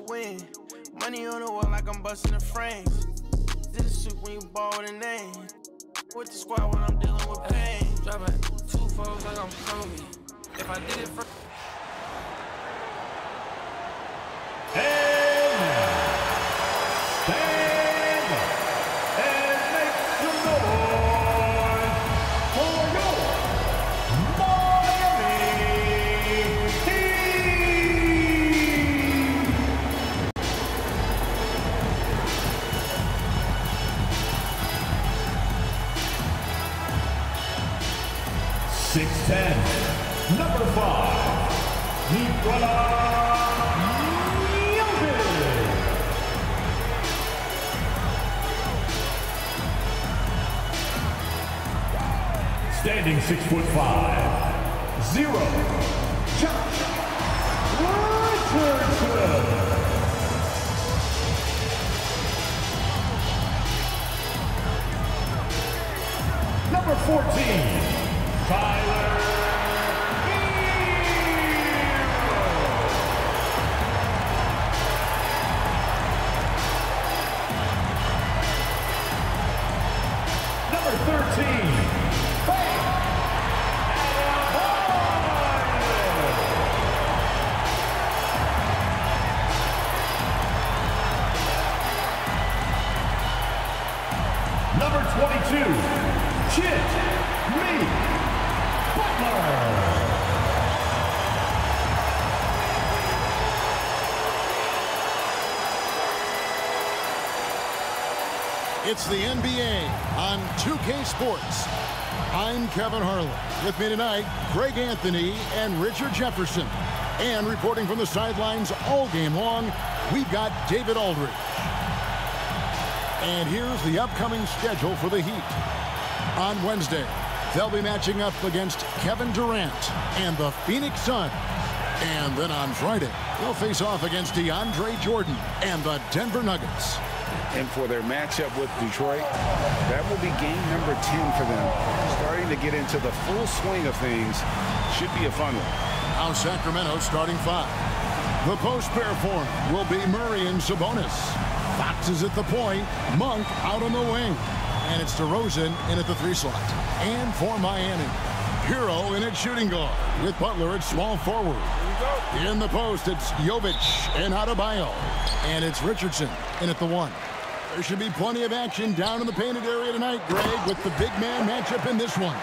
win. Money on the wall like I'm busting the frames. Did a suit when you ball with a name. With the squad when I'm dealing with pain. Dropping 2 foes like I'm Kobe. If I did it for stand and make some noise for your Miami Heat! 6'10", number 5, Nikola. Standing 6'5", 0, Josh Richardson. Number 14, Tyler. Number 13. Number 22, Chit Me Butler. It's the NBA on 2K Sports. I'm Kevin Harlan. With me tonight, Greg Anthony and Richard Jefferson. And reporting from the sidelines all game long, we've got David Aldridge. And here's the upcoming schedule for the Heat. On Wednesday, they'll be matching up against Kevin Durant and the Phoenix Suns. And then on Friday, they'll face off against DeAndre Jordan and the Denver Nuggets. And for their matchup with Detroit, that will be game number 10 for them. Starting to get into the full swing of things. Should be a fun one. Now Sacramento starting 5. The post pair form will be Murray and Sabonis. Fox is at the point, Monk out on the wing. And it's DeRozan in at the 3 slot. And for Miami, Hero in at shooting guard with Butler at small forward. In the post, it's Jovic and Adebayo. And it's Richardson in at the 1. There should be plenty of action down in the painted area tonight, Greg, with the big man matchup in this one.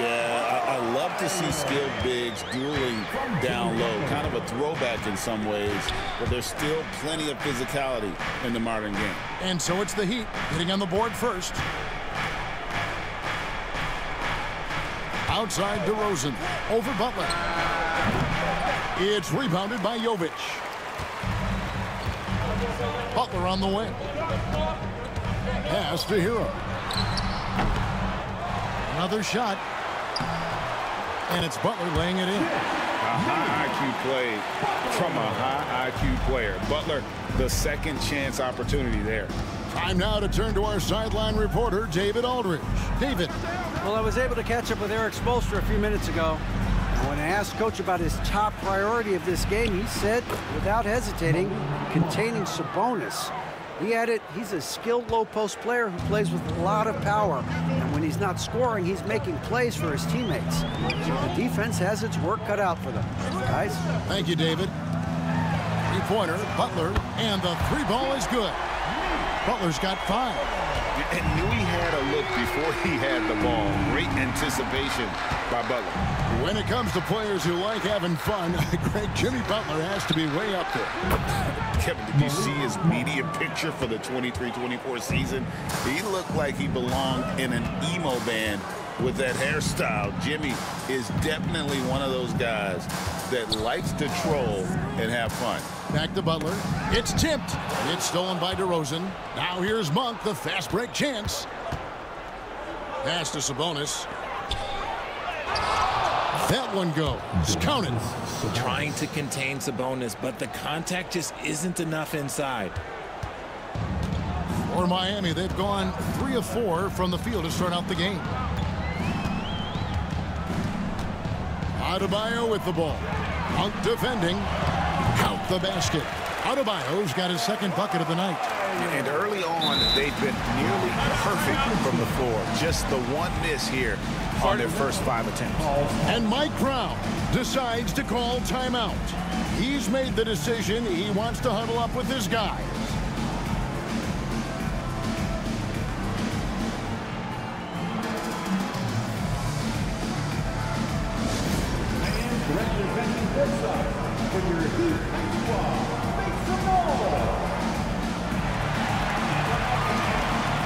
Yeah, I love to see skilled bigs dueling down low. Kind of a throwback in some ways, but there's still plenty of physicality in the modern game. And so it's the Heat getting on the board first. Outside DeRozan, over Butler. It's rebounded by Jovic. Butler on the wing. Pass to Hero. Another shot. And it's Butler laying it in. A high IQ play from a high IQ player. Butler, the second chance opportunity there. Time now to turn to our sideline reporter, David Aldridge. David. Well, I was able to catch up with Eric Spoelstra a few minutes ago. And when I asked Coach about his top priority of this game, he said, without hesitating, containing Sabonis. He added, he's a skilled low-post player who plays with a lot of power. And when he's not scoring, he's making plays for his teammates. So the defense has its work cut out for them. Guys? Thank you, David. Three-pointer, Butler, and the 3 ball is good. Butler's got 5. And knew he had a look before he had the ball. Great anticipation by Butler. When it comes to players who like having fun, Greg, Jimmy Butler has to be way up there. Kevin, did you see his media picture for the 23-24 season? He looked like he belonged in an emo band with that hairstyle. Jimmy is definitely one of those guys that likes to troll and have fun. Back to Butler. It's tipped. It's stolen by DeRozan. Now here's Monk, the fast break chance. Pass to Sabonis. That one goes. Counted. Trying to contain Sabonis, but the contact just isn't enough inside. For Miami, they've gone 3 of 4 from the field to start out the game. Adebayo with the ball. Monk defending. Count the basket. Adebayo's got his second bucket of the night. And early on, they've been nearly perfect from the floor. Just the one miss here on their first 5 attempts. And Mike Brown decides to call timeout. He's made the decision. He wants to huddle up with his guys. Representing courtside for your Heat squad, make some noise.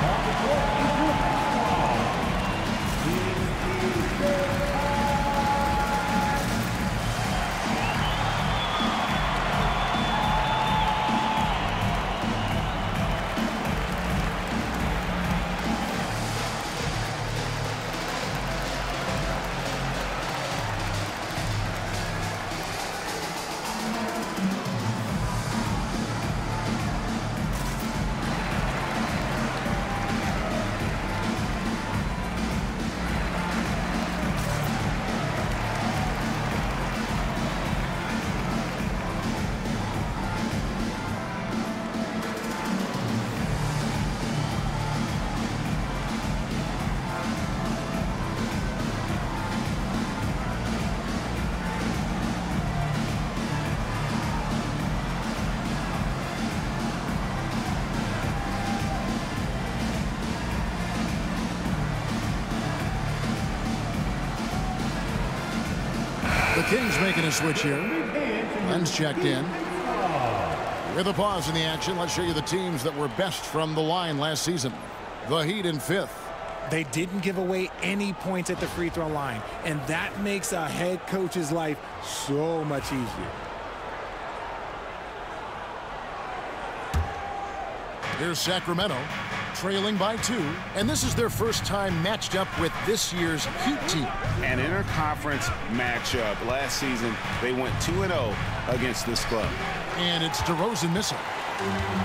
On the court is your squad. This is their The Kings making a switch here. Len's checked in. With a pause in the action, let's show you the teams that were best from the line last season. The Heat in 5th. They didn't give away any points at the free throw line, and that makes a head coach's life so much easier. Here's Sacramento, trailing by 2, and this is their first time matched up with this year's Heat team. An interconference matchup. Last season, they went 2-0 against this club. And it's DeRozan missing.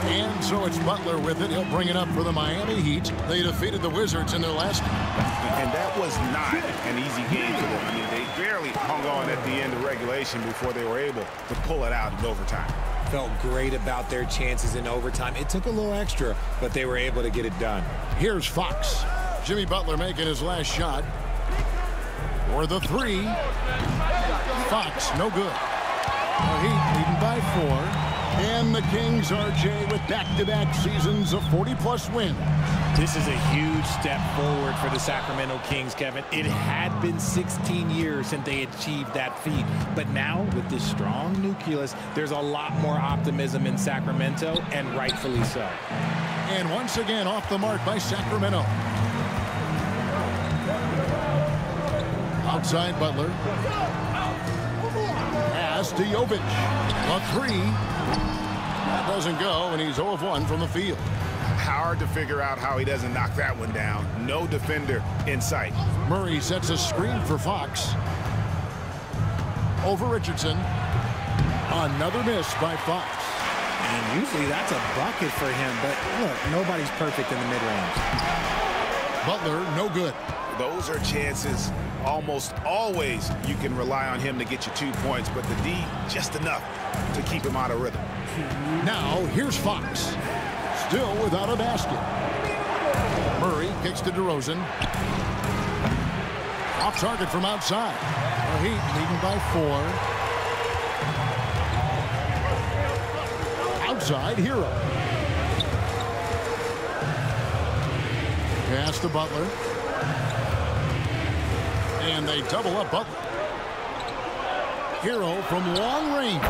And so it's Butler with it. He'll bring it up for the Miami Heat. They defeated the Wizards in their last game. And that was not an easy game for them. I mean, they barely hung on at the end of regulation before they were able to pull it out in overtime. Felt great about their chances in overtime. It took a little extra, but they were able to get it done. Here's Fox. Jimmy Butler making his last shot. For the 3. Fox, no good. The Heat leading by 4. And the Kings, RJ, with back-to-back seasons of 40-plus wins. This is a huge step forward for the Sacramento Kings, Kevin. It had been 16 years since they achieved that feat. But now, with this strong nucleus, there's a lot more optimism in Sacramento, and rightfully so. And once again, off the mark by Sacramento. Outside Butler. Pass to Jovic. A 3. That doesn't go, and he's 0 of 1 from the field. Hard to figure out how he doesn't knock that one down. No defender in sight. Murray sets a screen for Fox. Over Richardson. Another miss by Fox. And usually that's a bucket for him, but look, nobody's perfect in the mid-range. Butler, no good. Those are chances. Almost always you can rely on him to get you 2 points, but the D, just enough to keep him out of rhythm. Now, here's Fox. Still without a basket. Murray kicks to DeRozan. Off target from outside. The Heat leading by 4. Outside, Hero. Pass to Butler. And they double up Butler. Hero from long range.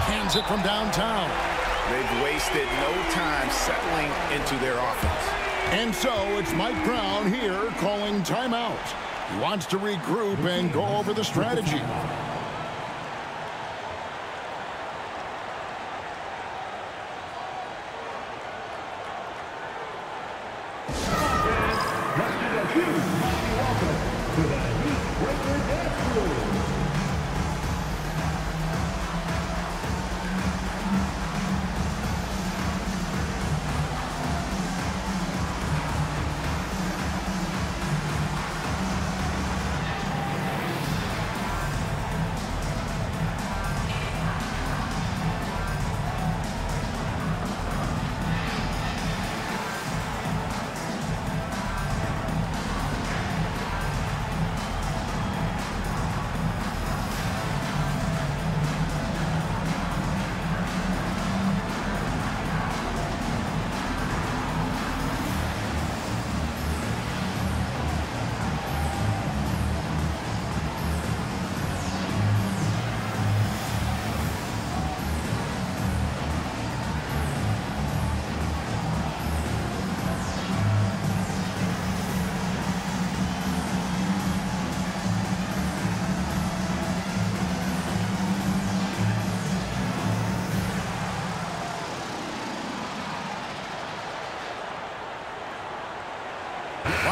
Cans it from downtown. They've wasted no time settling into their offense. And so it's Mike Brown here calling timeout. He wants to regroup and go over the strategy.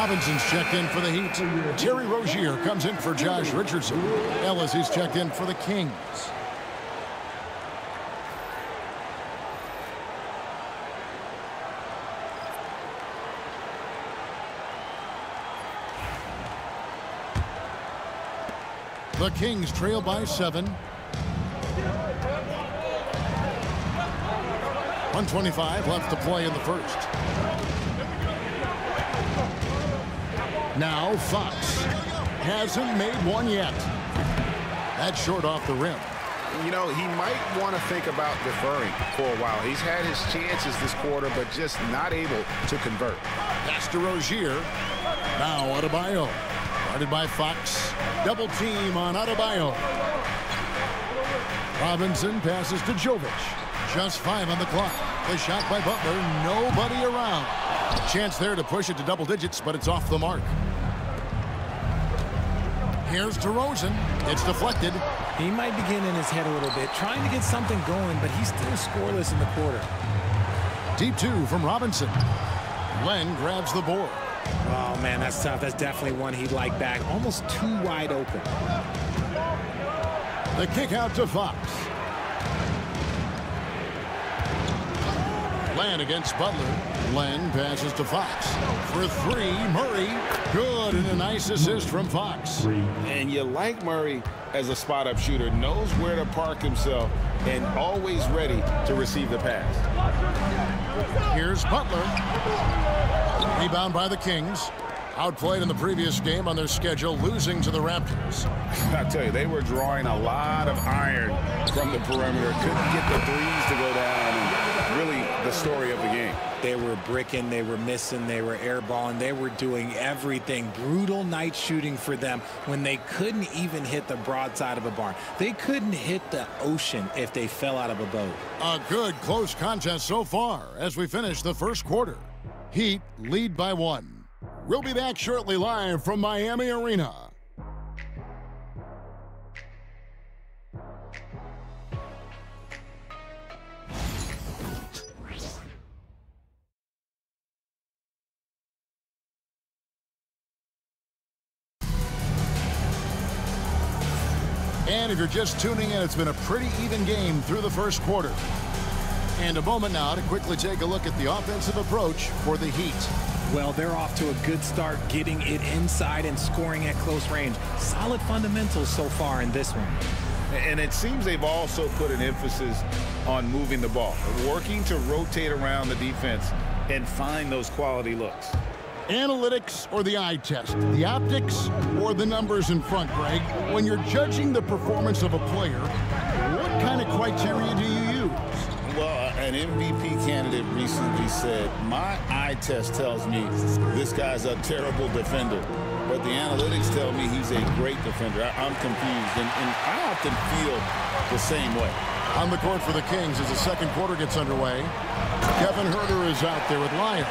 Robinson's checked in for the Heat. Terry Rozier comes in for Josh Richardson. Ellis is checked in for the Kings. The Kings trail by 7. 1:25 left to play in the first. Now Fox hasn't made one yet. That's short off the rim. You know, he might want to think about deferring for a while. He's had his chances this quarter, but just not able to convert. Pass to Rozier. Now Adebayo. Guarded by Fox. Double team on Adebayo. Robinson passes to Jovic. Just 5 on the clock. The shot by Butler. Nobody around. A chance there to push it to double digits, but it's off the mark. Here's DeRozan. It's deflected. He might be getting in his head a little bit, trying to get something going, but he's still scoreless in the quarter. Deep 2 from Robinson. Len grabs the board. Oh, man, that's tough. That's definitely one he'd like back. Almost too wide open. The kick out to Fox. Len against Butler. Len passes to Fox. For 3, Murray. Good, and a nice assist from Fox. And you like Murray as a spot-up shooter. Knows where to park himself and always ready to receive the pass. Here's Butler. Rebound by the Kings. Outplayed in the previous game on their schedule, losing to the Raptors. I tell you, they were drawing a lot of iron from the perimeter. Couldn't get the threes to go down. And really the story of the game. They were bricking, they were missing, they were airballing, they were doing everything. Brutal night shooting for them when they couldn't even hit the broadside of a barn. They couldn't hit the ocean if they fell out of a boat. A good close contest so far as we finish the first quarter. Heat lead by 1. We'll be back shortly live from Miami Arena. And if you're just tuning in, it's been a pretty even game through the first quarter. And a moment now to quickly take a look at the offensive approach for the Heat. Well, they're off to a good start, getting it inside and scoring at close range. Solid fundamentals so far in this one. And it seems they've also put an emphasis on moving the ball, working to rotate around the defense and find those quality looks. Analytics or the eye test? The optics or the numbers in front, Greg? When you're judging the performance of a player, what kind of criteria do you use? Well, an MVP candidate recently said, my eye test tells me this guy's a terrible defender, but the analytics tell me he's a great defender. I'm confused, and I often feel the same way. On the court for the Kings as the second quarter gets underway, Kevin Huerter is out there with Lyons.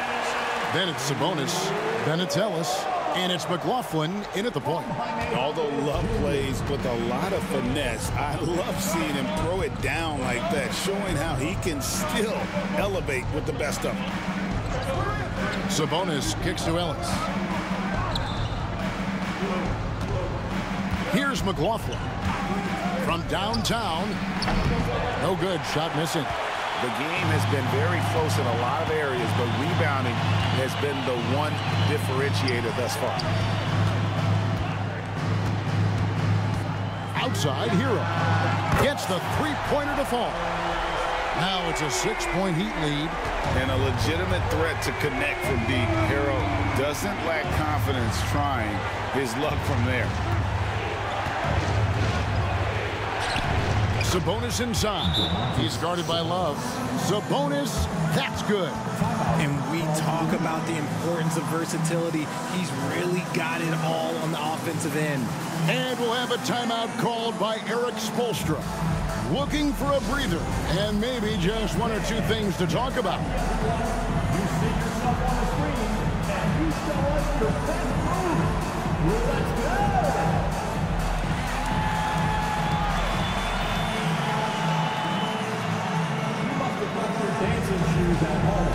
Then it's Sabonis, then it's Ellis, and it's McLaughlin in at the point. Although Love plays with a lot of finesse, I love seeing him throw it down like that, showing how he can still elevate with the best of them. Sabonis kicks to Ellis. Here's McLaughlin. From downtown. No good. Shot missing. The game has been very close in a lot of areas, but rebounding has been the one differentiator thus far. Outside, Hero gets the three-pointer to fall. Now it's a 6-point Heat lead. And a legitimate threat to connect from deep. Hero doesn't lack confidence trying his luck from there. Sabonis inside. He's guarded by Love. Sabonis, that's good. And we talk about the importance of versatility. He's really got it all on the offensive end. And we'll have a timeout called by Eric Spoelstra. Looking for a breather and maybe just one or two things to talk about. You see yourself on the screen, and you show us your best move. Let's go! Dancing shoes at home.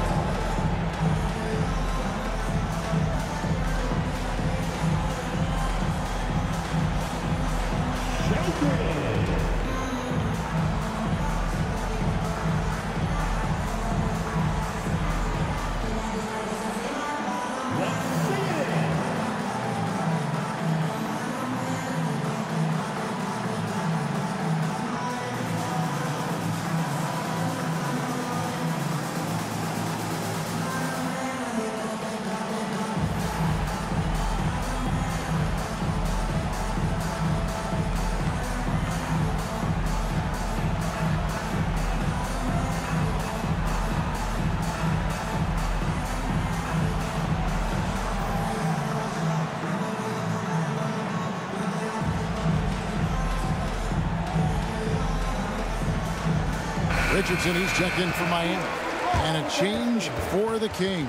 Richardson, he's checked in for Miami. And a change for the Kings.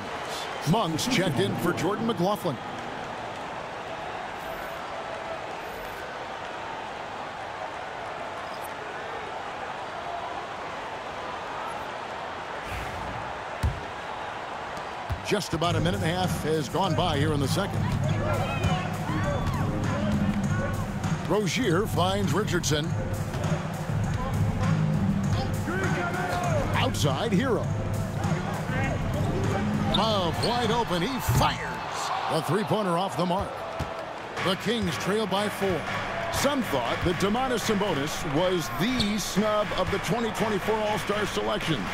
Monk's checked in for Jordan McLaughlin. Just about a minute and a half has gone by here in the second. Rozier finds Richardson. Outside, Hero. Love wide open. He fires. A three-pointer off the mark. The Kings trail by 4. Some thought that Domantas Sabonis was the snub of the 2024 All-Star selections.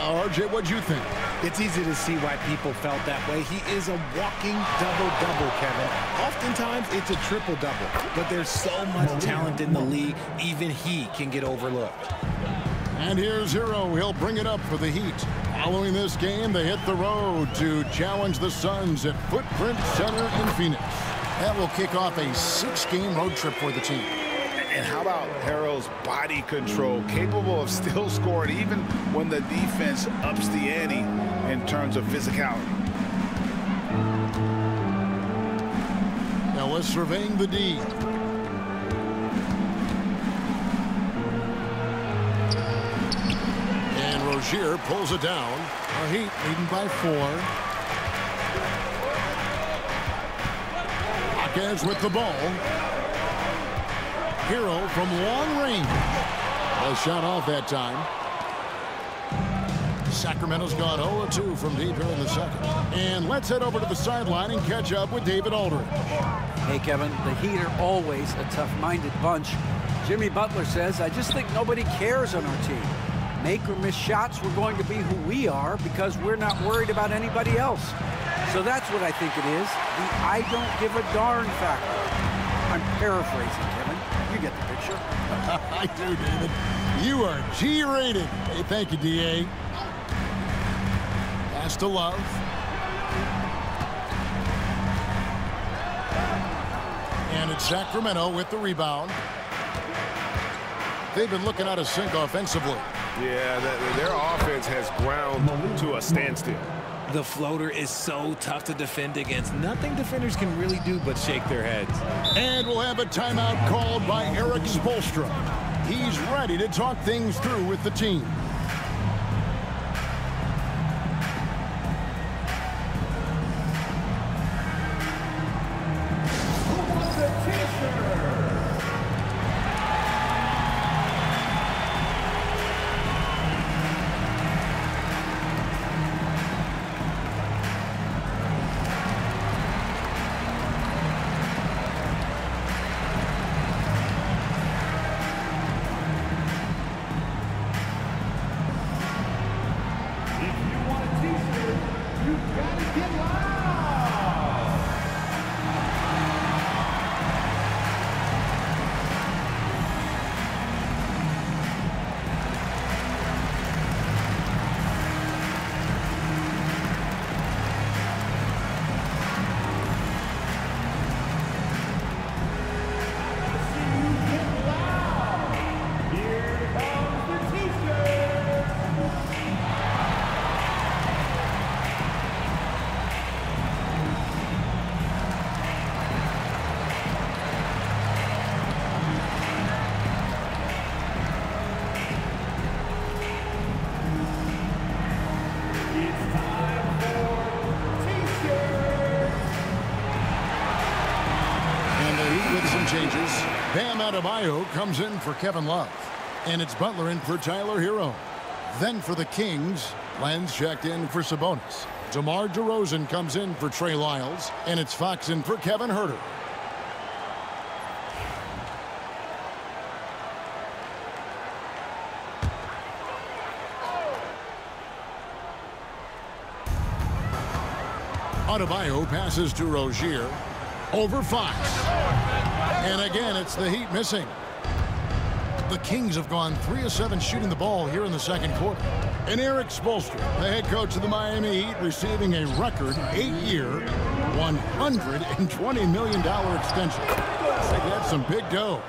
RJ, what'd you think? It's easy to see why people felt that way. He is a walking double-double, Kevin. Oftentimes, it's a triple-double. But there's so much talent in the league, even he can get overlooked. And here's Hero. He'll bring it up for the Heat. Following this game, they hit the road to challenge the Suns at Footprint Center in Phoenix. That will kick off a 6-game road trip for the team. And how about Harrell's body control, capable of still scoring even when the defense ups the ante in terms of physicality. Now let's surveying the D. And Rozier pulls it down. Our Heat leading by 4. Hawkins with the ball. Hero from long range. A shot off that time. Sacramento's gone 0-2 from deep here in the second. And let's head over to the sideline and catch up with David Aldridge. Hey, Kevin, the Heat are always a tough-minded bunch. Jimmy Butler says, I just think nobody cares on our team. Make or miss shots, we're going to be who we are because we're not worried about anybody else. So that's what I think it is, the I don't give a darn factor. I'm paraphrasing, Kevin. You get the picture. I do, David. You are G-rated. Hey, thank you, D.A. Pass to Love. And it's Sacramento with the rebound. They've been looking out of sync offensively. Yeah, their offense has ground to a standstill. The floater is so tough to defend against. Nothing defenders can really do but shake their heads. And we'll have a timeout called by Eric Spoelstra. He's ready to talk things through with the team. Changes. Bam Adebayo comes in for Kevin Love. And it's Butler in for Tyler Hero. Then for the Kings, Lenz checked in for Sabonis. DeMar DeRozan comes in for Trey Lyles. And it's Fox in for Kevin Huerter. Adebayo passes to Rozier. Over Fox. And again, it's the Heat missing. The Kings have gone 3 of 7 shooting the ball here in the second quarter. And Eric Spoelstra, the head coach of the Miami Heat, receiving a record 8-year, $120 million extension. I think that's some big dough.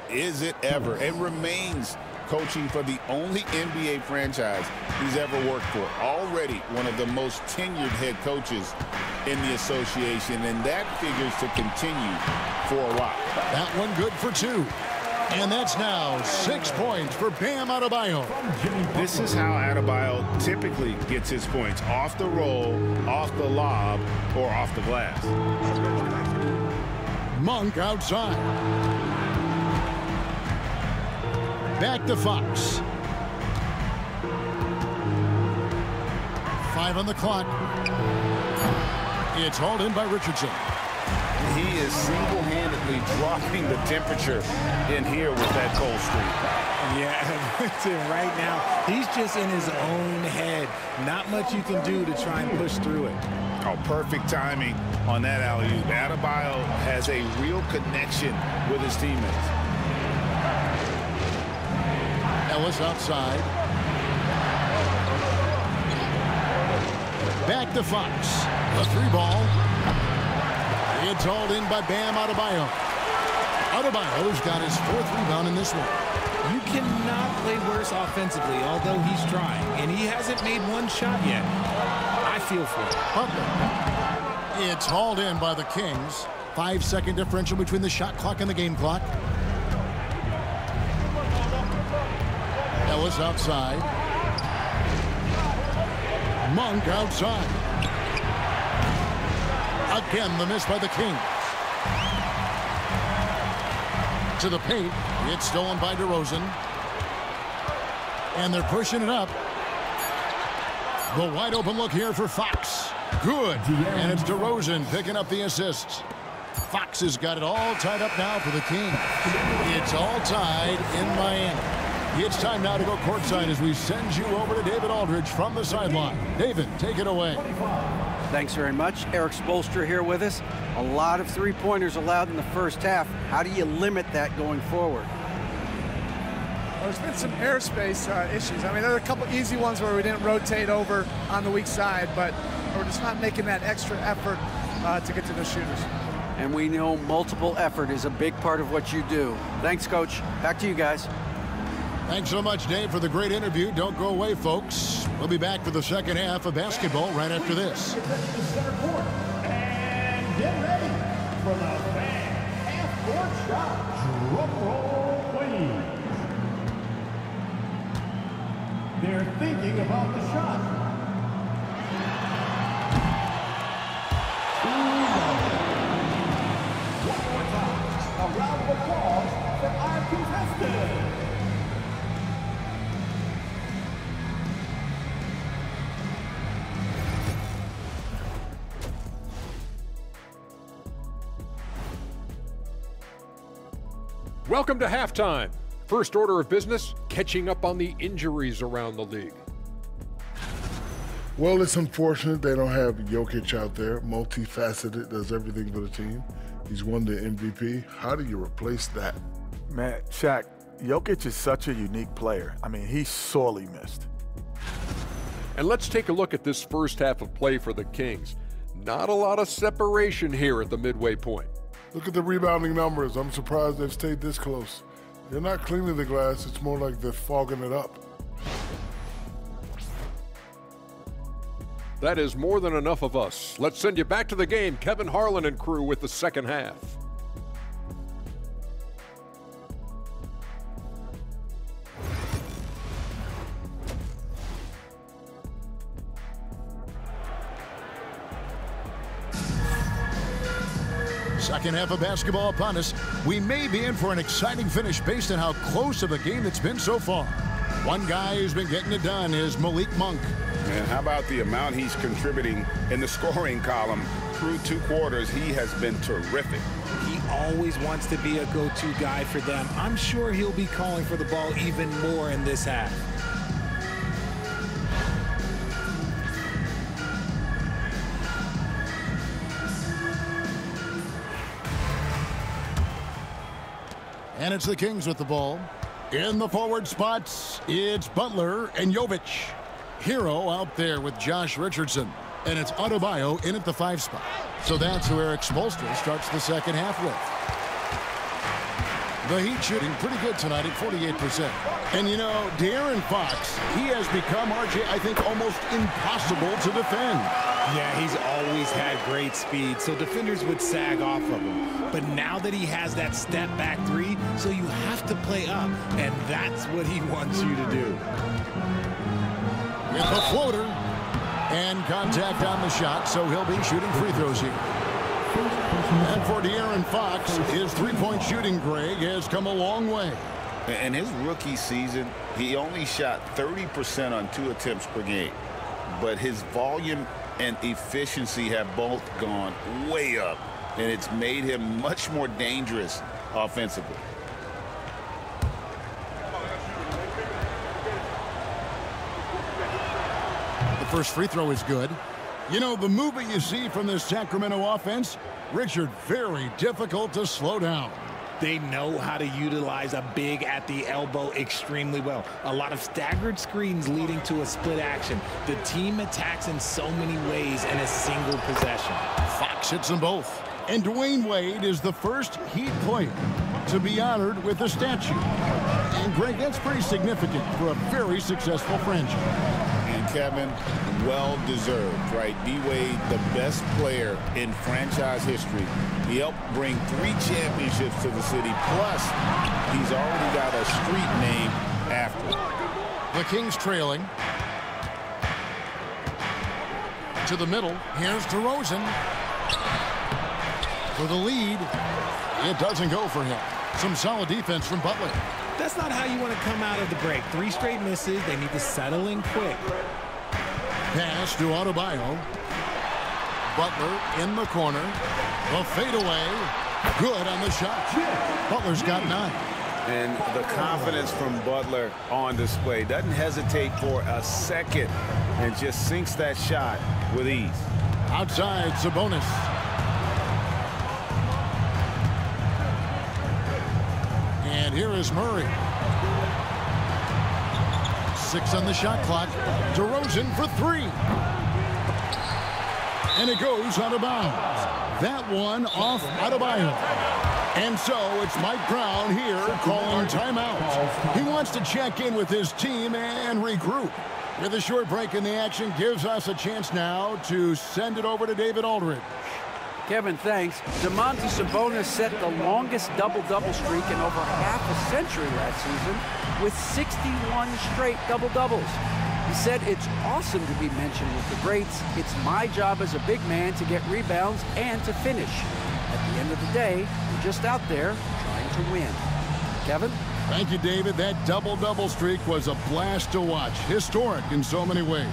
Is it ever? It remains coaching for the only NBA franchise he's ever worked for. Already one of the most tenured head coaches in the association, and that figures to continue for a while. That one good for 2. And that's now 6 points for Bam Adebayo. This is how Adebayo typically gets his points: off the roll, off the lob, or off the glass. Monk outside. Back to Fox. 5 on the clock. It's hauled in by Richardson. He is single-handedly dropping the temperature in here with that cold streak. Yeah, right now, he's just in his own head. Not much you can do to try and push through it. Oh, perfect timing on that alley-oop. Adebayo has a real connection with his teammates. Ellis outside. Back to Fox. The 3-ball. It's hauled in by Bam Adebayo. Adebayo's got his 4th rebound in this one. You cannot play worse offensively, although he's trying, and he hasn't made one shot yet. I feel for him. Butler. It's hauled in by the Kings. 5-second differential between the shot clock and the game clock. Ellis outside. Monk outside. Again, the miss by the Kings. To the paint. It's stolen by DeRozan. And they're pushing it up. The wide open look here for Fox. Good. And it's DeRozan picking up the assists. Fox has got it all tied up now for the Kings. It's all tied in Miami. It's time now to go courtside as we send you over to David Aldridge from the sideline. David, take it away. Thanks very much. Eric Spoelstra here with us. A lot of 3-pointers allowed in the first half. How do you limit that going forward? Well, there's been some airspace issues. I mean, there are a couple easy ones where we didn't rotate over on the weak side, but we're just not making that extra effort to get to the shooters. And we know multiple effort is a big part of what you do. Thanks, Coach. Back to you guys. Thanks so much, Dave, for the great interview. Don't go away, folks. We'll be back for the second half of basketball right after this. And get ready for the fan half-court shot. Drum roll, please. They're thinking about the shot. One more time. A round of applause for our contestants. Welcome to halftime. First order of business, catching up on the injuries around the league. Well, it's unfortunate they don't have Jokic out there. Multifaceted, does everything for the team. He's won the MVP. How do you replace that? Man, Shaq, Jokic is such a unique player. I mean, he's sorely missed. And let's take a look at this first half of play for the Kings. Not a lot of separation here at the midway point. Look at the rebounding numbers. I'm surprised they've stayed this close. They're not cleaning the glass. It's more like they're fogging it up. That is more than enough of us. Let's send you back to the game. Kevin Harlan and crew with the second half. Second half of basketball upon us. We may be in for an exciting finish based on how close of a game it's been so far. One guy who's been getting it done is Malik Monk. And how about the amount he's contributing in the scoring column through 2 quarters? He has been terrific. He always wants to be a go-to guy for them. I'm sure he'll be calling for the ball even more in this half. And it's the Kings with the ball. In the forward spots, it's Butler and Jovic. Hero out there with Josh Richardson. And it's Adebayo in at the 5 spot. So that's who Eric Spoelstra starts the second half with. The Heat shooting pretty good tonight at 48%. And you know, De'Aaron Fox, he has become, RJ, I think, almost impossible to defend. Yeah, he's always had great speed, so defenders would sag off of him. But now that he has that step-back three, so you have to play up, and that's what he wants you to do. With the floater, and contact on the shot, so he'll be shooting free throws here. And for De'Aaron Fox, his three-point shooting, Greg, has come a long way. In his rookie season, he only shot 30% on 2 attempts per game. But his volume and efficiency have both gone way up, and it's made him much more dangerous offensively. The first free throw is good. You know, the movement you see from this Sacramento offense, Richard, very difficult to slow down. They know how to utilize a big at the elbow extremely well. A lot of staggered screens leading to a split action. The team attacks in so many ways in a single possession. Fox hits them both. And Dwayne Wade is the first Heat player to be honored with a statue. And, Greg, that's pretty significant for a very successful franchise. And, Kevin, well-deserved, right? D-Wade, the best player in franchise history. He helped bring 3 championships to the city. Plus, he's already got a street name after him. The Kings trailing. To the middle. Here's DeRozan. For the lead. It doesn't go for him. Some solid defense from Butler. That's not how you want to come out of the break. 3 straight misses. They need to settle in quick. Pass to Adebayo. Butler in the corner. The fadeaway. Good on the shot. Butler's got 9. And the confidence from Butler on display. Doesn't hesitate for a second and just sinks that shot with ease. Outside, Sabonis. And here is Murray. 6 on the shot clock. DeRozan for 3. And it goes out of bounds. That one off Adebayo. And so it's Mike Brown here calling timeout. He wants to check in with his team and regroup. With a short break in the action, gives us a chance now to send it over to David Aldridge. Kevin, thanks. Domantas Sabonis set the longest double-double streak in over half a century last season with 61 straight double-doubles. He said, "It's awesome to be mentioned with the greats. It's my job as a big man to get rebounds and to finish. At the end of the day, we're just out there trying to win." Kevin? Thank you, David. That double-double streak was a blast to watch. Historic in so many ways.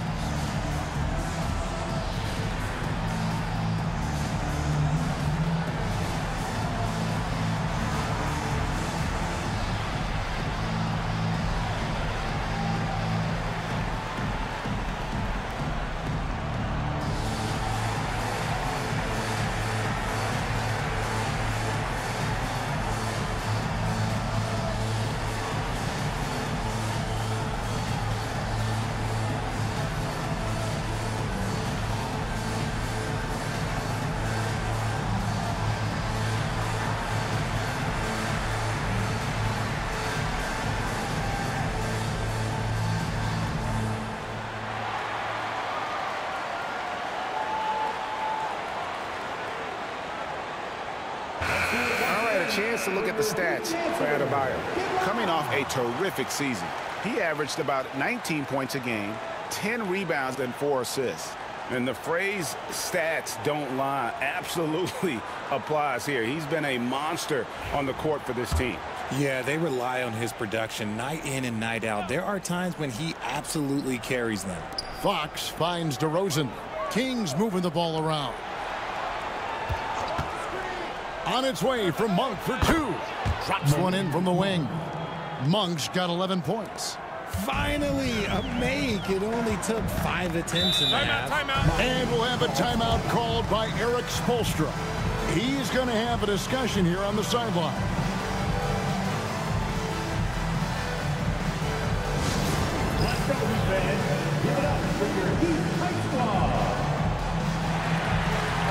Chance to look at the stats for Adebayo. Coming off a terrific season, he averaged about 19 points a game, 10 rebounds, and 4 assists. And the phrase stats don't lie absolutely applies here. He's been a monster on the court for this team. Yeah, they rely on his production night in and night out. There are times when he absolutely carries them. Fox finds DeRozan. Kings moving the ball around. On its way from Monk for 2. Drops one in from the wing. Monk's got 11 points. Finally, a make. It only took 5 attempts in the half. Timeout. And we'll have a timeout called by Eric Spoelstra. He's going to have a discussion here on the sideline. Let's go, fans. Give it up for your Heat High Squad.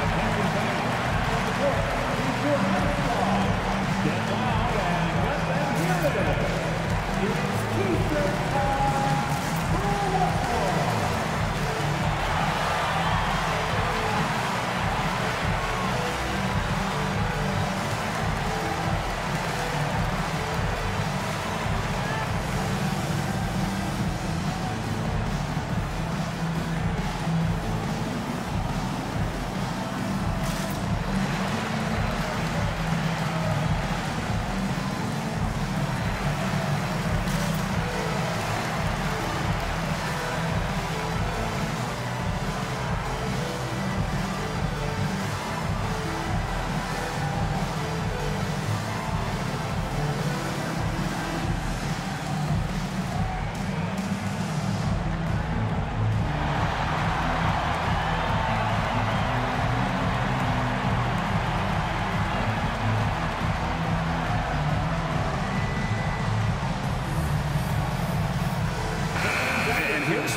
Attacking back on the court is your High Squad. Get loud and get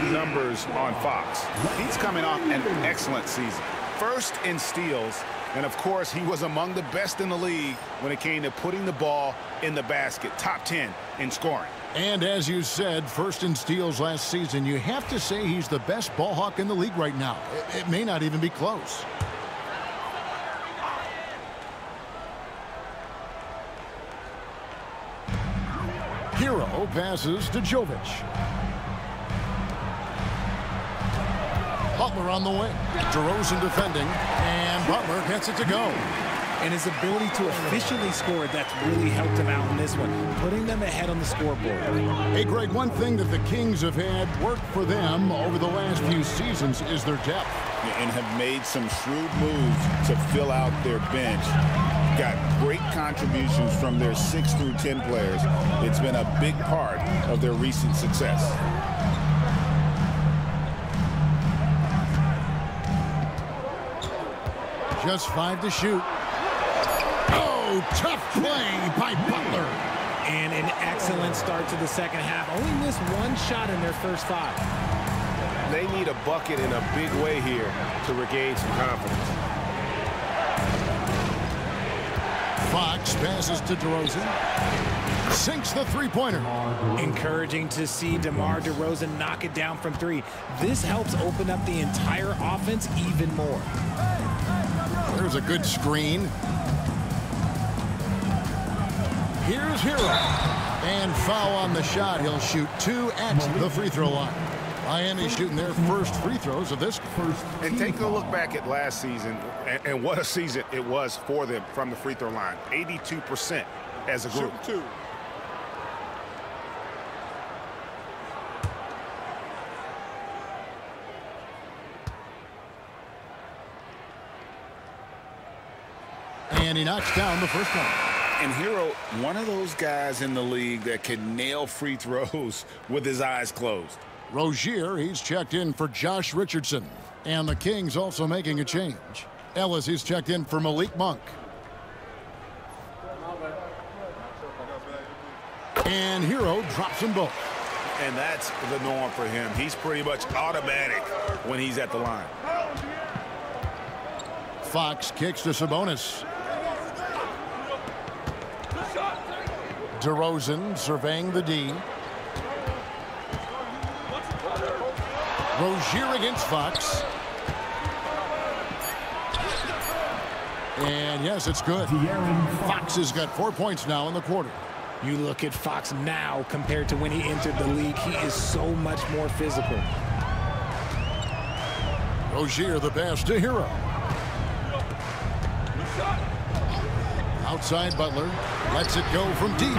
some numbers on Fox. He's coming off an excellent season. First in steals, and of course, he was among the best in the league when it came to putting the ball in the basket. Top 10 in scoring. And as you said, first in steals last season, you have to say he's the best ball hawk in the league right now. It may not even be close. Hero passes to Jovic. Butler on the wing. DeRozan defending, and Butler gets it to go. And his ability to efficiently score, that's really helped him out in this one, putting them ahead on the scoreboard. Hey, Greg, one thing that the Kings have had work for them over the last few seasons is their depth. And have made some shrewd moves to fill out their bench. Got great contributions from their 6 through 10 players. It's been a big part of their recent success. Just 5 to shoot. Oh, tough play by Butler. And an excellent start to the second half. Only missed one shot in their first 5. They need a bucket in a big way here to regain some confidence. Fox passes to DeRozan. Sinks the three-pointer. Encouraging to see DeMar DeRozan knock it down from 3. This helps open up the entire offense even more. There's a good screen. Here's Hero. And foul on the shot. He'll shoot 2 at the free throw line. Miami shooting their first free throws of this first. And take a look back at last season, and what a season it was for them from the free throw line. 82% as a group. Shoot 2. And he knocks down the first one. And Hero, one of those guys in the league that can nail free throws with his eyes closed. Rozier, he's checked in for Josh Richardson. And the Kings also making a change. Ellis, he's checked in for Malik Monk. And Hero drops them both. And that's the norm for him. He's pretty much automatic when he's at the line. Fox kicks to Sabonis. DeRozan surveying the D. Rozier against Fox. And yes, it's good. Fox has got 4 points now in the quarter. You look at Fox now compared to when he entered the league. He is so much more physical. Rozier the pass to Hero. Outside Butler. Lets it go from deep.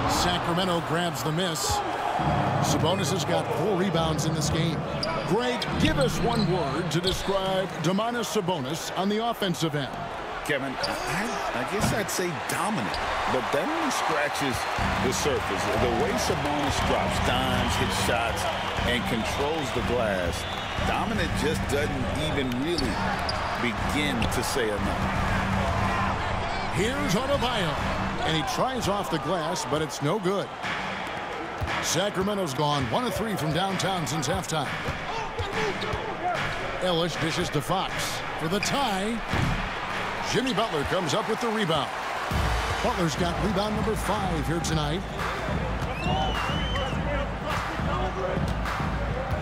Sacramento grabs the miss. Sabonis has got 4 rebounds in this game. Greg, give us one word to describe Domantas Sabonis on the offensive end. Kevin, I guess I'd say dominant, but that only scratches the surface. The way Sabonis drops dimes, hits shots, and controls the glass, dominant just doesn't even really begin to say enough. Here's Adebayo, and he tries off the glass, but it's no good. Sacramento's gone 1 of 3 from downtown since halftime. Ellis dishes to Fox for the tie. Jimmy Butler comes up with the rebound. Butler's got rebound number 5 here tonight.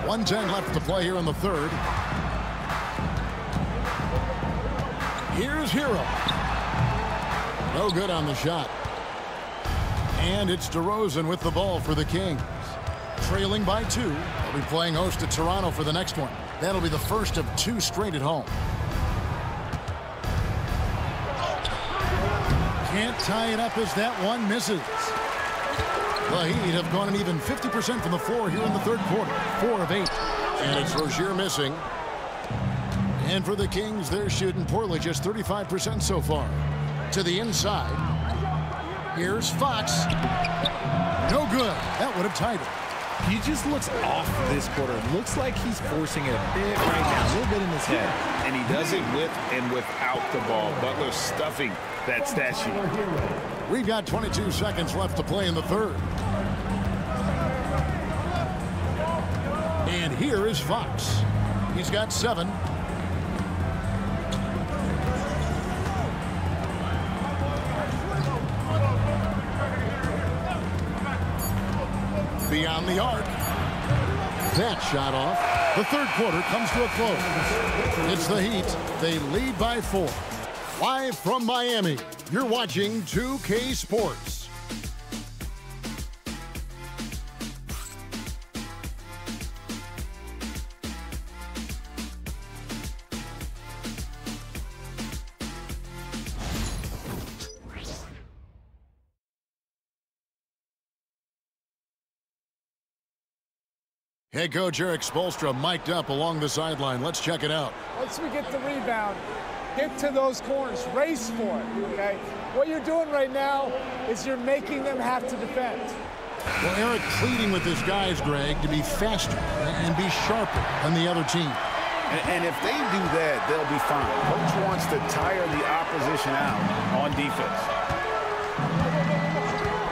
1:10 left to play here in the third. Here's Hero. No good on the shot. And it's DeRozan with the ball for the Kings. Trailing by 2. They'll be playing host to Toronto for the next one. That'll be the first of 2 straight at home. Can't tie it up as that one misses. The Heat have gone an even 50% from the floor here in the third quarter. 4 of 8. And it's Rozier missing. And for the Kings, they're shooting poorly, just 35% so far. To the inside. Here's Fox. No good. That would have tied it. He just looks off this quarter. Looks like he's forcing it a bit right now, a little bit in his head. And he does it with and without the ball. Butler stuffing that stat sheet. We've got 22 seconds left to play in the third. And here is Fox. He's got 7. Beyond the arc. That shot off. The third quarter comes to a close. It's the Heat. They lead by 4. Live from Miami, you're watching 2K Sports. Head coach Eric Spoelstra mic'd up along the sideline. Let's check it out. Once we get the rebound, get to those corners, race for it, okay? What you're doing right now is you're making them have to defend. Well, Eric pleading with his guys, Greg, to be faster and be sharper than the other team. And if they do that, they'll be fine. Coach wants to tire the opposition out on defense.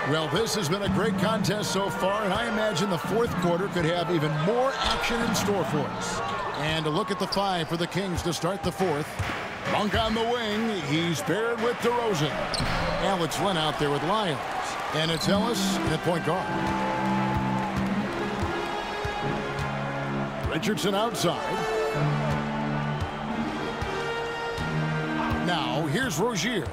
Well, this has been a great contest so far, and I imagine the fourth quarter could have even more action in store for us. And a look at the 5 for the Kings to start the fourth. Monk on the wing. He's paired with DeRozan. Alex Len out there with Lyons. And it's Ellis at point guard. Richardson outside. Now, here's Rozier.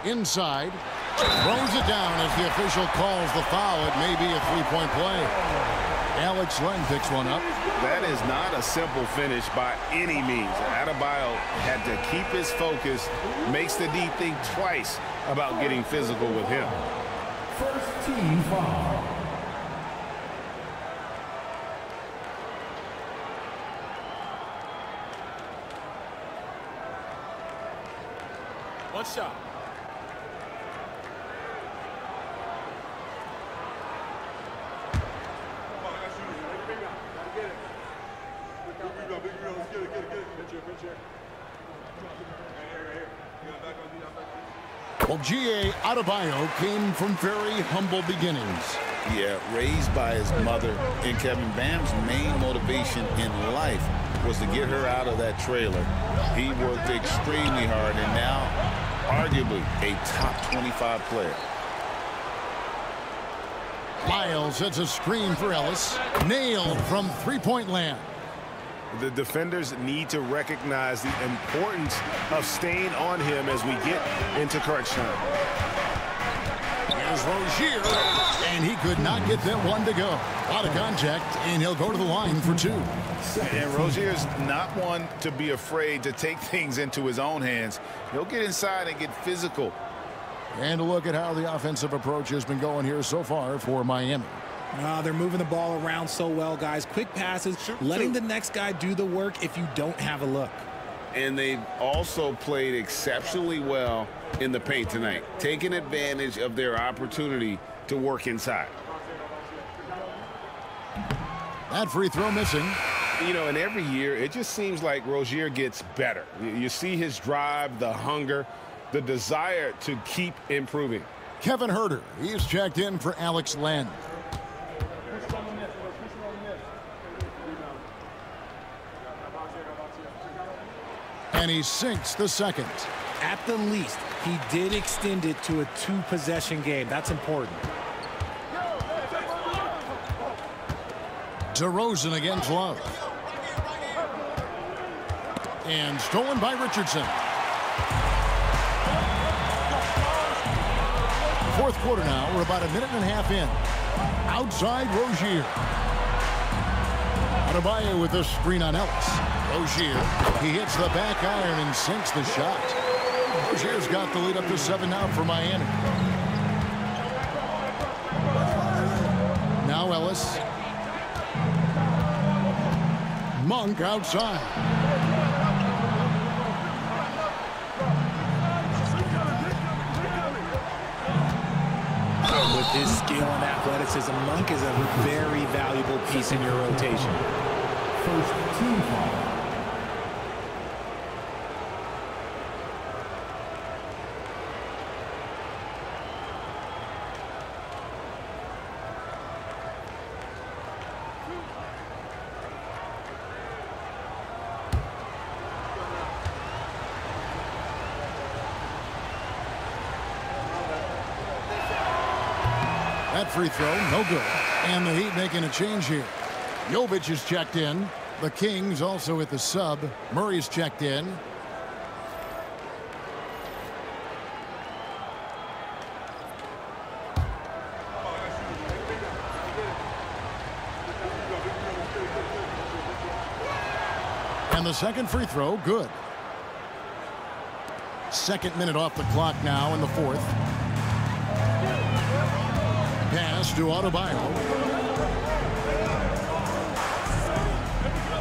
Inside. Throws it down as the official calls the foul. It may be a three-point play. Alex Len picks one up. That is not a simple finish by any means. Adebayo had to keep his focus, makes the D think twice about getting physical with him. First team foul. One shot. Well, G.A. Adebayo came from very humble beginnings. Yeah, raised by his mother. And Kevin Bam's main motivation in life was to get her out of that trailer. He worked extremely hard and now arguably a top 25 player. Lyles hits a screen for Ellis. Nailed from three-point land. The defenders need to recognize the importance of staying on him as we get into crunch time. Here's Rozier, and he could not get that one to go. A lot of contact, and he'll go to the line for 2. And Rozier's not one to be afraid to take things into his own hands. He'll get inside and get physical. And a look at how the offensive approach has been going here so far for Miami. They're moving the ball around so well, guys. Quick passes, letting the next guy do the work if you don't have a look. And they've also played exceptionally well in the paint tonight, taking advantage of their opportunity to work inside. That free throw missing. You know, and every year, it just seems like Rozier gets better. You see his drive, the hunger, the desire to keep improving. Kevin Huerter, he's checked in for Alex Len. And he sinks the second. At the least, he did extend it to a 2-possession game. That's important. DeRozan against Love. And stolen by Richardson. Fourth quarter now. We're about a minute and a half in. Outside Rozier. Adebayo with a screen on Ellis. Rozier, he hits the back iron and sinks the shot. Rozier's got the lead up to 7 now for Miami. Now Ellis. Monk outside. With his skill and athleticism, Monk is a very valuable piece in your rotation. First team foul. free throw, no good. And the Heat making a change here. Jovic is checked in. The Kings also at the sub. Murray's checked in. And the second free throw, good. Second minute off the clock now in the fourth. Pass to Adebayo.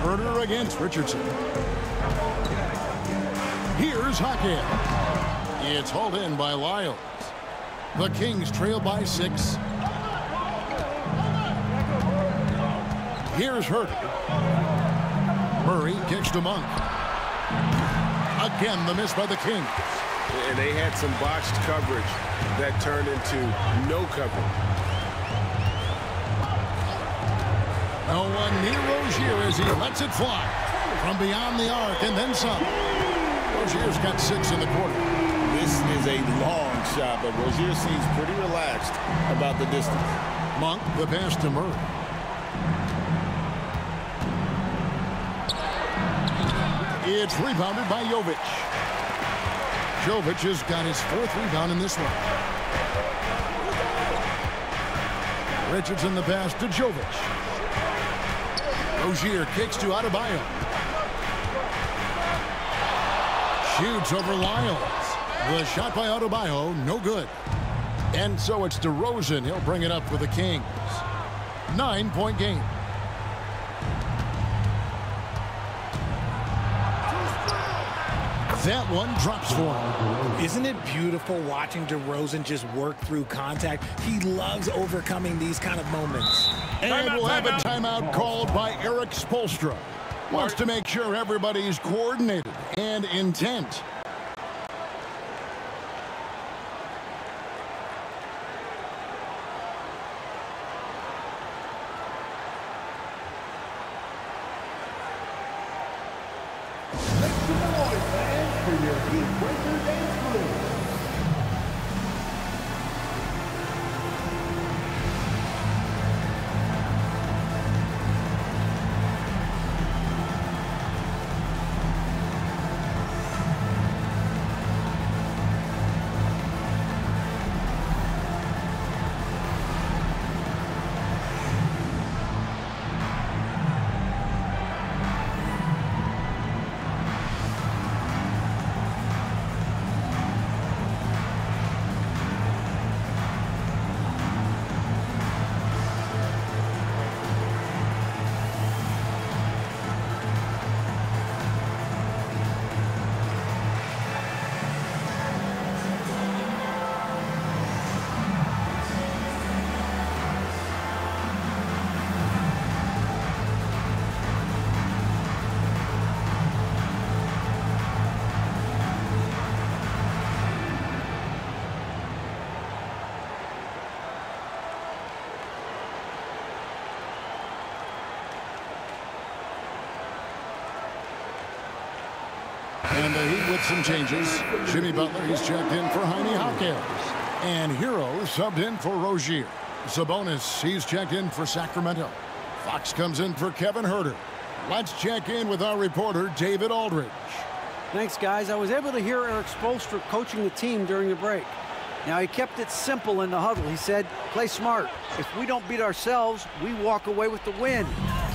Herter against Richardson. Here's Hackett. It's hauled in by Lyles. The Kings trail by 6. Here's Herter. Murray kicks to Monk. Again, the miss by the Kings. And they had some botched coverage that turned into no coverage. No one near Rozier as he lets it fly from beyond the arc and then some. Rozier's got 6 in the quarter. This is a long shot, but Rozier seems pretty relaxed about the distance. Monk, the pass to Murray. It's rebounded by Jovic. Jovic has got his 4th rebound in this one. Richardson the pass to Jovic. Rozier kicks to Adebayo. Shoots over Lyles. The shot by Adebayo, no good. And so it's DeRozan. He'll bring it up for the Kings. 9-point game. That one drops for him. Isn't it beautiful watching DeRozan just work through contact? He loves overcoming these kind of moments. And we'll have a timeout called by Eric Spoelstra. Wants to make sure everybody's coordinated and intent. And the Heat with some changes. Jimmy Butler, he's checked in for Jaime Jaquez. And Hero subbed in for Rozier. Sabonis, he's checked in for Sacramento. Fox comes in for Kevin Herter. Let's check in with our reporter, David Aldridge. Thanks, guys. I was able to hear Eric Spoelstra coaching the team during the break. Now, he kept it simple in the huddle. He said, play smart. If we don't beat ourselves, we walk away with the win.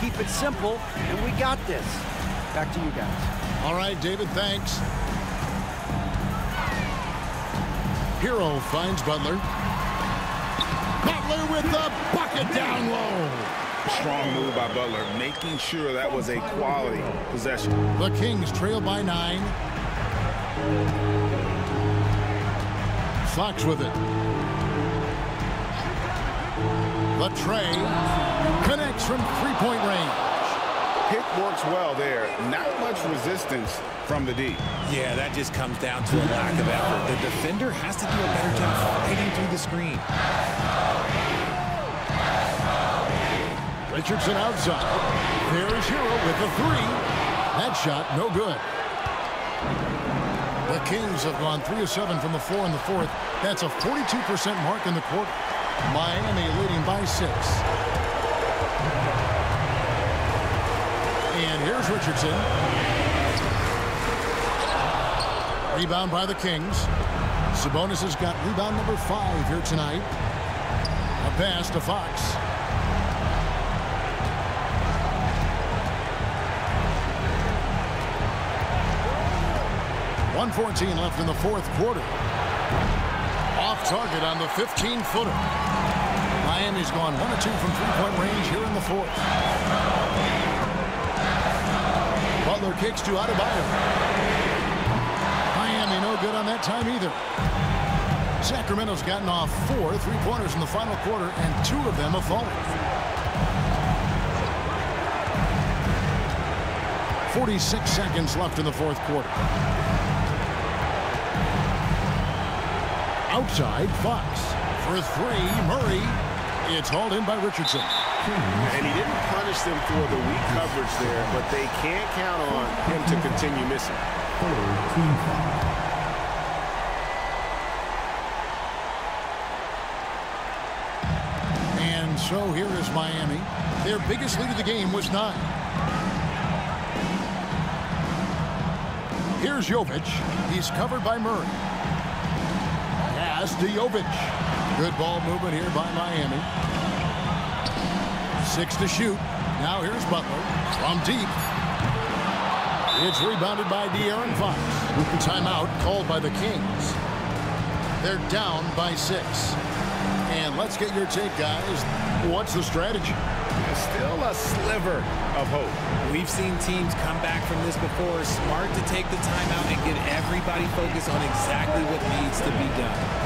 Keep it simple, and we got this. Back to you guys. All right, David, thanks. Hero finds Butler. Butler with the bucket down low. Strong move by Butler, making sure that was a quality possession. The Kings trail by 9. Fox with it. The tray connects from three-point range. Pick works well there. Not much resistance from the D. Yeah, that just comes down to a lack of effort. The defender has to do a better job fighting through the screen. Richardson outside. There's Hero with the 3. That shot, no good. The Kings have gone 3 of 7 from the floor in the fourth. That's a 42% mark in the quarter. Miami leading by 6. And here's Richardson. Rebound by the Kings. Sabonis has got rebound number 5 here tonight. A pass to Fox. .114 left in the fourth quarter. Off target on the 15-footer. Miami's gone 1 of 2 from three-point range here in the fourth. Butler kicks to Adebayo. Miami no good on that time either. Sacramento's gotten off 4 three-pointers in the final quarter, and 2 of them have fallen. 46 seconds left in the fourth quarter. Outside, Fox. For 3, Murray. It's hauled in by Richardson. And he didn't punish them for the weak coverage there, but they can't count on him to continue missing. And so here is Miami. Their biggest lead of the game was 9. Here's Jovic. He's covered by Murray. Pass to Jovic. Good ball movement here by Miami. 6 to shoot. Now here's Butler from deep. It's rebounded by De'Aaron Fox. Timeout called by the Kings. They're down by 6. And let's get your take, guys. What's the strategy? Still a sliver of hope. We've seen teams come back from this before. Smart to take the timeout and get everybody focused on exactly what needs to be done.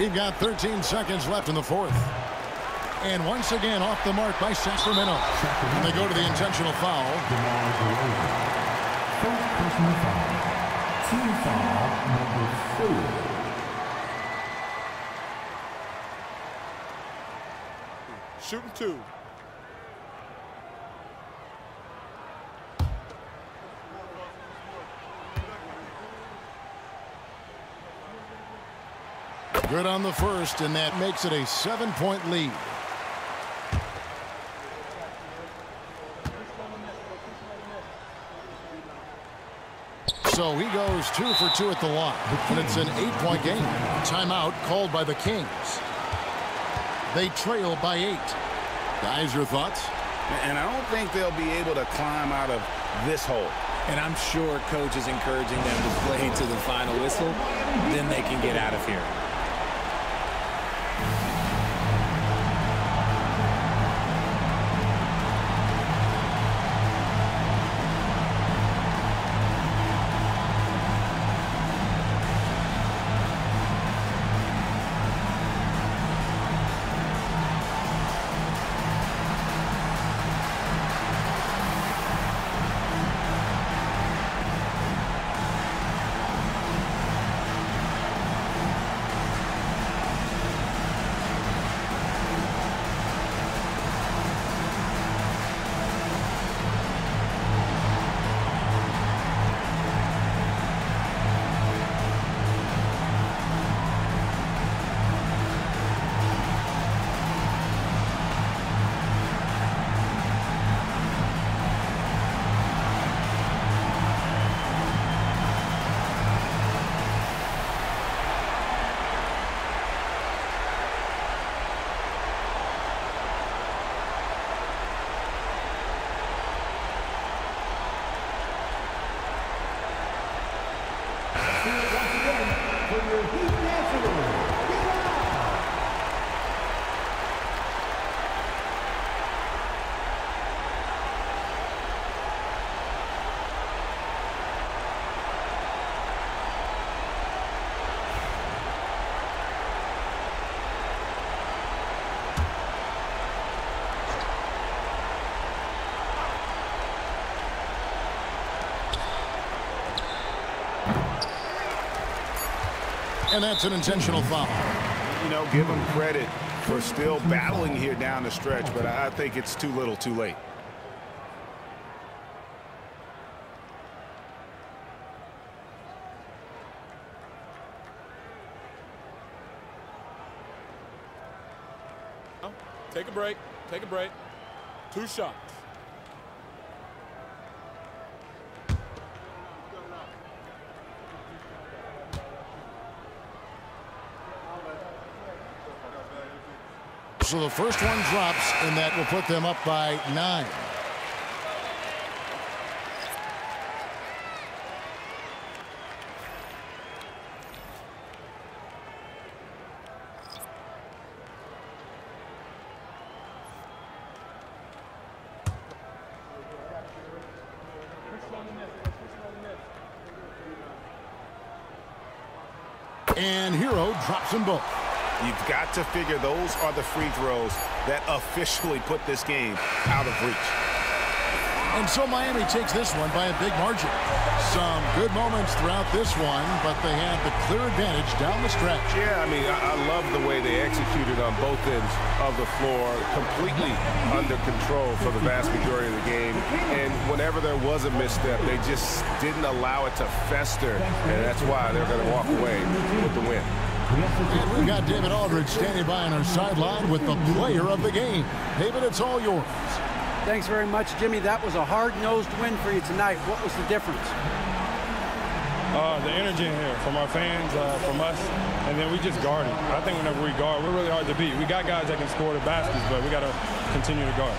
We've got 13 seconds left in the fourth. And once again off the mark by Sacramento. And they go to the intentional foul. First personal foul. Team foul number 4. Shooting 2. Good on the first, and that makes it a 7-point lead. So he goes 2 for 2 at the line, and it's an 8-point game. Timeout called by the Kings. They trail by 8. Guys, your thoughts? And I don't think they'll be able to climb out of this hole. And I'm sure coach is encouraging them to play to the final whistle. Then they can get out of here. your Heat dancers. Get out! And that's an intentional foul. You know, give him credit for still battling here down the stretch, but I think it's too little too late. Take a break. Take a break. 2 shots. So the first one drops, and that will put them up by 9. And Hero drops them both. You've got to figure those are the free throws that officially put this game out of reach. And so Miami takes this one by a big margin. Some good moments throughout this one, but they had the clear advantage down the stretch. Yeah, I mean, I love the way they executed on both ends of the floor, completely under control for the vast majority of the game. And whenever there was a misstep, they just didn't allow it to fester, and that's why they're going to walk away with the win. And we've got David Aldridge standing by on our sideline with the player of the game. David, it's all yours. Thanks very much, Jimmy. That was a hard-nosed win for you tonight. What was the difference? The energy in here from our fans, from us, and then we just guarded. I think whenever we guard, we're really hard to beat. We got guys that can score the baskets, but we got to continue to guard.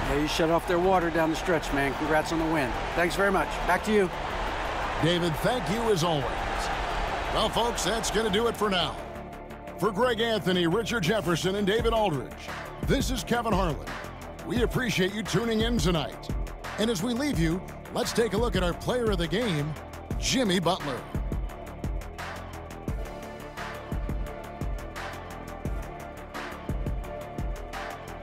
Yeah, you shut off their water down the stretch, man. Congrats on the win. Thanks very much. Back to you. David, thank you as always. Well, folks, that's going to do it for now. For Greg Anthony, Richard Jefferson, and David Aldridge, this is Kevin Harlan. We appreciate you tuning in tonight. And as we leave you, let's take a look at our player of the game, Jimmy Butler.